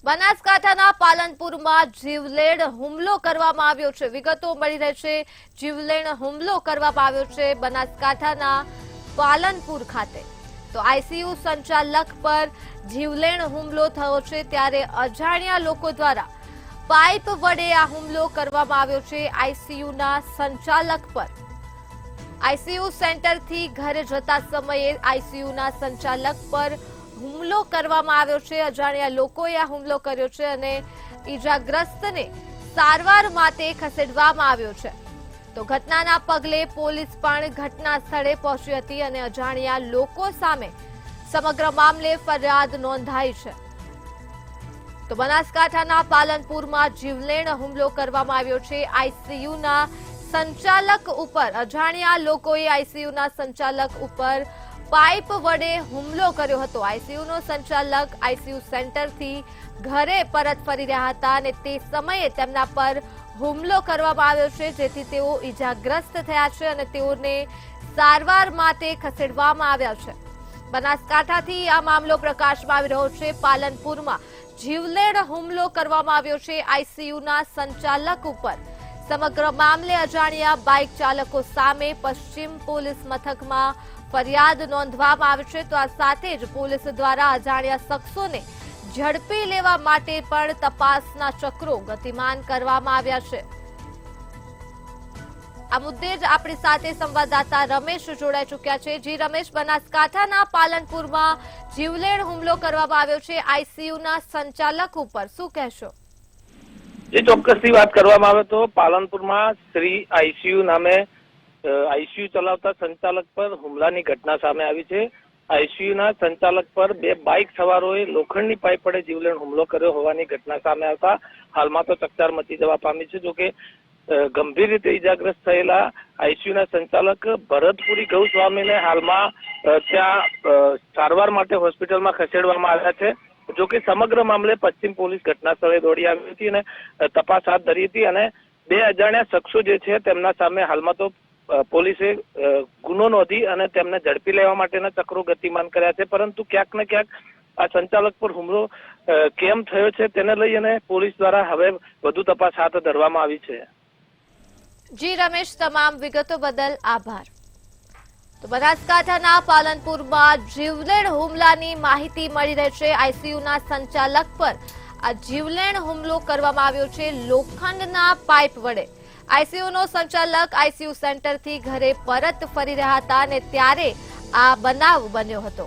બનાસકાંઠાના પાલનપુરમાં જીવલેણ હુમલો કરવામાં આવ્યો છે। વિગતો મળી રહી છે। જીવલેણ હુમલો કરવામાં આવ્યો છે બનાસકાંઠાના પાલનપુર ખાતે। તો આઈસીયુ સંચાલક પર જીવલેણ હુમલો થયો છે, ત્યારે અજાણ્યા લોકો દ્વારા પાઇપ વડે આ હુમલો કરવામાં આવ્યો છે આઈસીયુના સંચાલક પર। આઈસીયુ સેન્ટરથી ઘરે જતા સમયે આઈસીયુના સંચાલક પર હુમલો કરવામાં આવ્યો છે। અજાણ્યા લોકોએ આ હુમલો કર્યો છે અને ઈજાગ્રસ્તને સારવાર માટે ખસેડવામાં આવ્યો છે। તો ઘટનાના પગલે પોલીસ પણ ઘટના સ્થળે પહોંચી હતી અને અજાણ્યા લોકો સામે સમગ્ર મામલે ફરિયાદ નોંધાઈ છે। તો બનાસકાંઠાના પાલનપુરમાં જીવલેણ હુમલો કરવામાં આવ્યો છે આઈસીયુના સંચાલક ઉપર। અજાણ્યા લોકોએ આઈસીયુના સંચાલક ઉપર પાઇપ વડે હુમલો કર્યો હતો। આઈસીયુનો સંચાલક આઈસીયુ સેન્ટરથી ઘરે પરત ફરી રહ્યા હતા અને તે સમયે તેમના પર હુમલો કરવામાં આવ્યો છે, જેથી તેઓ ઈજાગ્રસ્ત થયા છે અને તેઓને સારવાર માટે ખસેડવામાં આવ્યા છે। બનાસકાંઠાથી આ મામલો પ્રકાશમાં આવી રહ્યો છે। પાલનપુરમાં જીવલેણ હુમલો કરવામાં આવ્યો છે આઈસીયુના સંચાલક ઉપર। સમગ્ર મામલે અજાણ્યા બાઇક ચાલકો સામે પશ્ચિમ પોલીસ મથકમાં ફરિયાદ નોંધવામાં આવી છે। તો આ સાથે જ પોલીસ દ્વારા અજાણ્યા શખ્સોને ઝડપી લેવા માટે પણ તપાસના ચક્રો ગતિમાન કરવામાં આવ્યા છે। આ મુદ્દે જ આપણી સાથે સંવાદદાતા રમેશ જોડાઈ ચૂક્યા છે। જી રમેશ, બનાસકાંઠાના પાલનપુરમાં જીવલેણ હુમલો કરવામાં આવ્યો છે આઈસીયુના સંચાલક ઉપર, શું કહેશો? જે ચોક્કસથી વાત કરવામાં આવે તો પાલનપુરમાં શ્રી આઈસીયુ નામે આઈસીયુ ચલાવતા સંચાલક પર હુમલાની ઘટના સામે આવી છે। આઈસીયુના સંચાલક પર બે બાઇક સવારોએ લોખંડની પાઇપ વડે જીવલેણ હુમલો કર્યો હોવાની ઘટના સામે આવતા હાલમાં તો ચકચાર મચી જવા પામી છે। જોકે ગંભીર રીતે ઈજાગ્રસ્ત થયેલા આઈસીયુના સંચાલક ભરતપુરી ગૌસ્વામીને હાલમાં ત્યાં સારવાર માટે હોસ્પિટલમાં ખસેડવામાં આવ્યા છે। જોકે સમગ્ર મામલે પશ્ચિમ પોલીસ ઘટના સ્થળે દોડી આવી હતી અને તપાસ હાથ ધરી હતી અને બે અજાણ્યા શખ્સો જે છે તેમના સામે હાલમાં તો પોલીસે ગુનો નોંધી અને તેમને ઝડપી લેવા માટેના ચક્રો ગતિમાન કર્યા છે। પરંતુ ક્યાંક ને ક્યાંક આ સંચાલક પર હુમલો કેમ થયો છે તેને લઈ અને પોલીસ દ્વારા હવે વધુ તપાસ હાથ ધરવામાં આવી છે। જી રમેશ, તમામ વિગતો બદલ આભાર। તો બનાસકાંઠાના પાલનપુરમાં જીવલેણ હુમલાની માહિતી મળી રહી છે। આઈસીયુના સંચાલક પર આ જીવલેણ હુમલો કરવામાં આવ્યો છે લોખંડના પાઇપ વડે। આઈસીયુનો સંચાલક આઈસીયુ સેન્ટરથી ઘરે પરત ફરી રહ્યા હતા અને ત્યારે આ બનાવ બન્યો હતો।